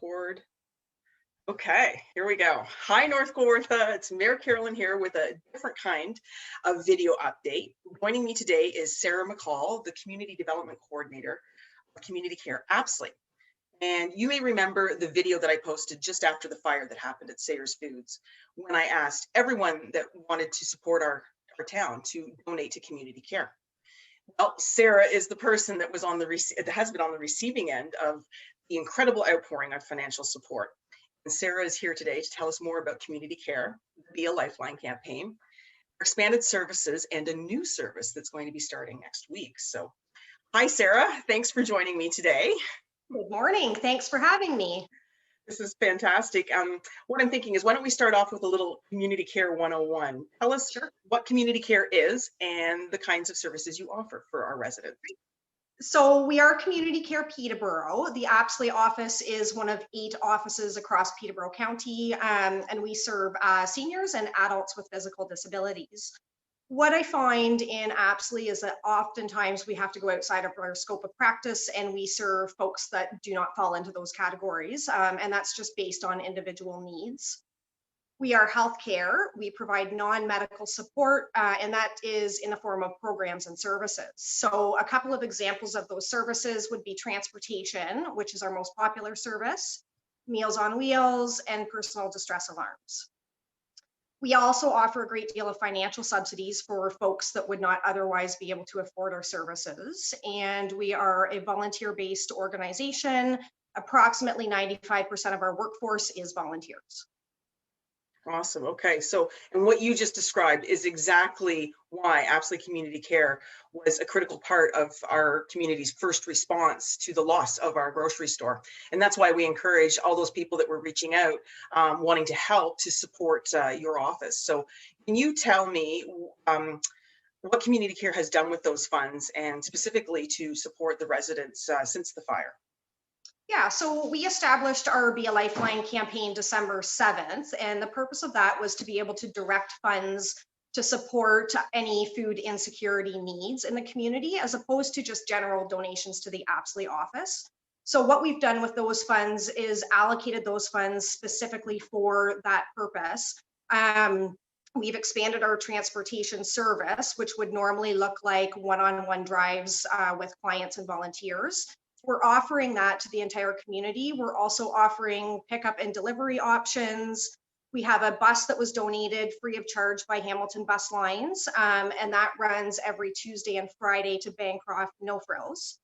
record. Okay, here we go. Hi, North Kawartha. It's Mayor Carolyn here with a different kind of video update. Joining me today is Sarah McCall, the Community Development Coordinator of Community Care Apsley. And you may remember the video that I posted just after the fire that happened at Sayers Foods, when I asked everyone that wanted to support our town to donate to community care. Well, Sarah is the person that has been on the receiving end of the incredible outpouring of financial support. And Sarah is here today to tell us more about community care via Lifeline Campaign, expanded services, and a new service that's going to be starting next week. So, hi, Sarah. Thanks for joining me today. Good morning. Thanks for having me. This is fantastic. What I'm thinking is, why don't we start off with a little Community Care 101. Tell us what community care is and the kinds of services you offer for our residents. So we are Community Care Peterborough. The Apsley office is one of 8 offices across Peterborough County, and we serve seniors and adults with physical disabilities. What I find in Apsley is that oftentimes we have to go outside of our scope of practice and we serve folks that do not fall into those categories, and that's just based on individual needs. We are healthcare. We provide non-medical support, and that is in the form of programs and services. So a couple of examples of those services would be transportation, which is our most popular service, Meals on Wheels, and personal distress alarms. We also offer a great deal of financial subsidies for folks that would not otherwise be able to afford our services. And we are a volunteer-based organization. Approximately 95% of our workforce is volunteers. Awesome. Okay. So, and what you just described is exactly why Apsley Community Care was a critical part of our community's first response to the loss of our grocery store. And that's why we encourage all those people that were reaching out, wanting to help, to support your office. So can you tell me what Community Care has done with those funds, and specifically to support the residents since the fire? Yeah, so we established our Be a Lifeline campaign December 7th, and the purpose of that was to be able to direct funds to support any food insecurity needs in the community, as opposed to just general donations to the Apsley office. So what we've done with those funds is allocated those funds specifically for that purpose. We've expanded our transportation service, which would normally look like one-on-one drives with clients and volunteers. We're offering that to the entire community. We're also offering pickup and delivery options. We have a bus that was donated free of charge by Hamilton Bus Lines, and that runs every Tuesday and Friday to Bancroft No Frills.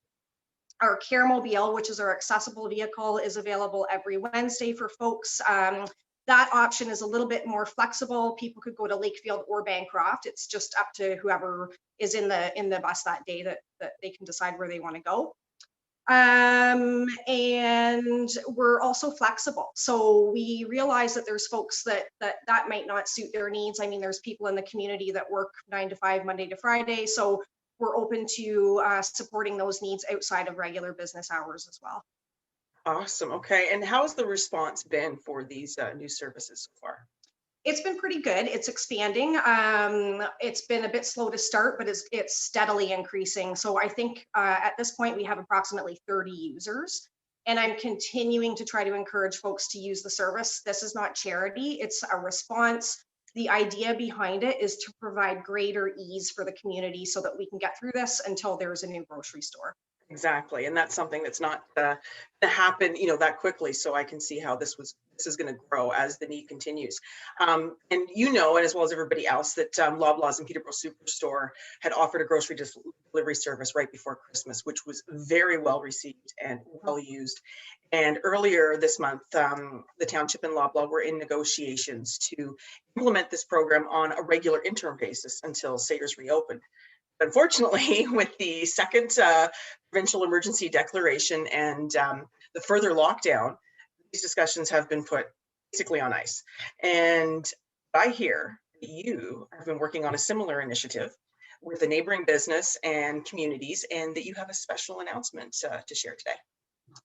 Our Care Mobile, which is our accessible vehicle, is available every Wednesday for folks. That option is a little bit more flexible. People could go to Lakefield or Bancroft. It's just up to whoever is in the bus that day that they can decide where they want to go. And we're also flexible. So we realize that there's folks that might not suit their needs. I mean, there's people in the community that work 9 to 5, Monday to Friday. So we're open to supporting those needs outside of regular business hours as well. Awesome. Okay. And how's the response been for these new services so far? It's been pretty good. It's expanding. It's been a bit slow to start, but it's steadily increasing. So I think at this point we have approximately 30 users, and I'm continuing to try to encourage folks to use the service. This is not charity, it's a response. The idea behind it is to provide greater ease for the community so that we can get through this until there's a new grocery store. Exactly. And that's something that's not going to happen, that quickly. So I can see how this is going to grow as the need continues. And and as well as everybody else, that Loblaws and Peterborough Superstore had offered a grocery delivery service right before Christmas, which was very well received and well used. And earlier this month, the Township and Loblaw were in negotiations to implement this program on a regular interim basis until Sayers reopened. Unfortunately, with the second provincial emergency declaration and the further lockdown, these discussions have been put basically on ice. And I hear that you have been working on a similar initiative with a neighboring business and communities, and that you have a special announcement to share today.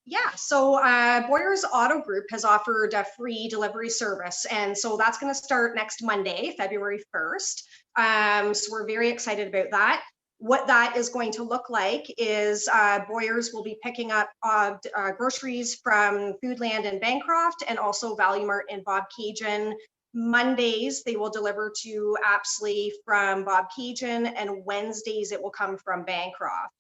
Yeah, so Boyer's Auto Group has offered a free delivery service, and so that's going to start next Monday, February 1st. So we're very excited about that. What that is going to look like is Boyers will be picking up groceries from Foodland and Bancroft, and also Value Mart and Bob Cajun. Mondays, they will deliver to Apsley from Bob Cajun, and Wednesdays it will come from Bancroft.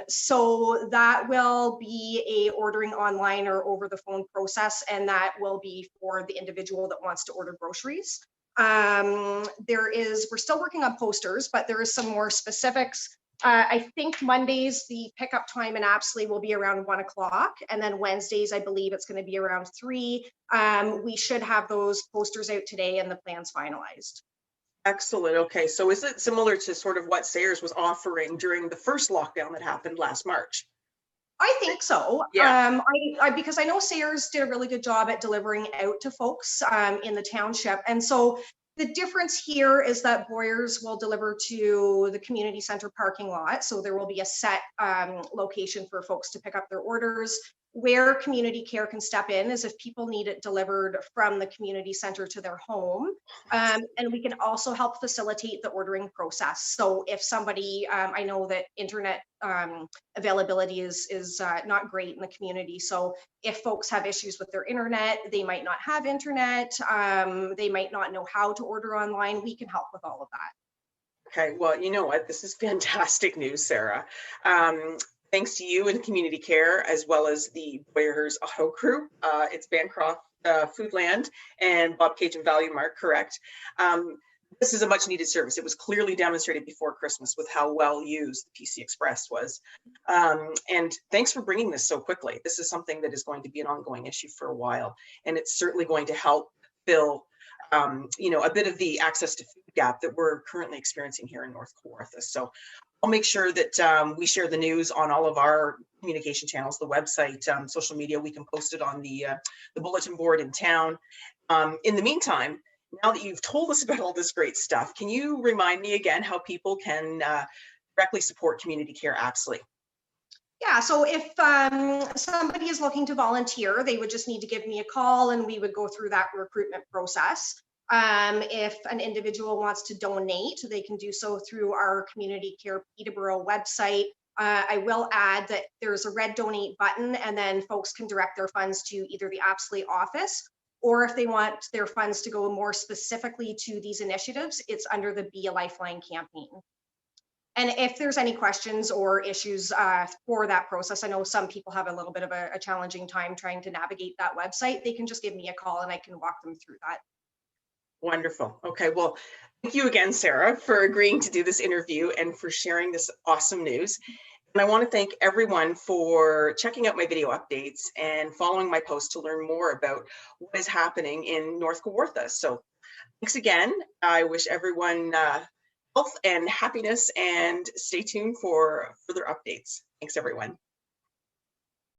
So that will be a ordering online or over the phone process, and that will be for the individual that wants to order groceries. We're still working on posters, but there is some more specifics. I think Mondays, the pickup time in Apsley will be around 1 o'clock. And then Wednesdays, I believe it's going to be around 3. We should have those posters out today and the plans finalized. Excellent. Okay. So is it similar to sort of what Sayers was offering during the first lockdown that happened last March? I think so. Yeah. Because I know Sayers did a really good job at delivering out to folks in the township. And so the difference here is that Boyers will deliver to the community center parking lot. So there will be a set location for folks to pick up their orders. Where community care can step in is if people need it delivered from the community center to their home. And we can also help facilitate the ordering process. So if somebody, I know that internet availability is not great in the community. So if folks have issues with their internet, they might not have internet, they might not know how to order online, we can help with all of that. Okay. Well, you know what? This is fantastic news, Sarah. Thanks to you and community care, as well as the Boyers Auto Crew. It's Bancroft Foodland and Bob Cajun Value Mart, correct? This is a much needed service. It was clearly demonstrated before Christmas with how well used the PC Express was. And thanks for bringing this so quickly. This is something that is going to be an ongoing issue for a while, and it's certainly going to help fill a bit of the access to food gap that we're currently experiencing here in North Kawartha. So I'll make sure that we share the news on all of our communication channels, the website, social media. We can post it on the bulletin board in town. In the meantime, now that you've told us about all this great stuff, can you remind me again how people can directly support Community Care Apsley? Yeah, so if somebody is looking to volunteer, they would just need to give me a call and we would go through that recruitment process. If an individual wants to donate, they can do so through our Community Care Peterborough website. I will add that there's a red donate button, and then folks can direct their funds to either the Apsley office, or if they want their funds to go more specifically to these initiatives, it's under the Be a Lifeline campaign. And if there's any questions or issues for that process, I know some people have a little bit of a challenging time trying to navigate that website, they can just give me a call and I can walk them through that. Wonderful. Okay, well, thank you again, Sarah, for agreeing to do this interview and for sharing this awesome news. And I want to thank everyone for checking out my video updates and following my posts to learn more about what is happening in North Kawartha. So thanks again. I wish everyone health and happiness, and stay tuned for further updates. Thanks, everyone.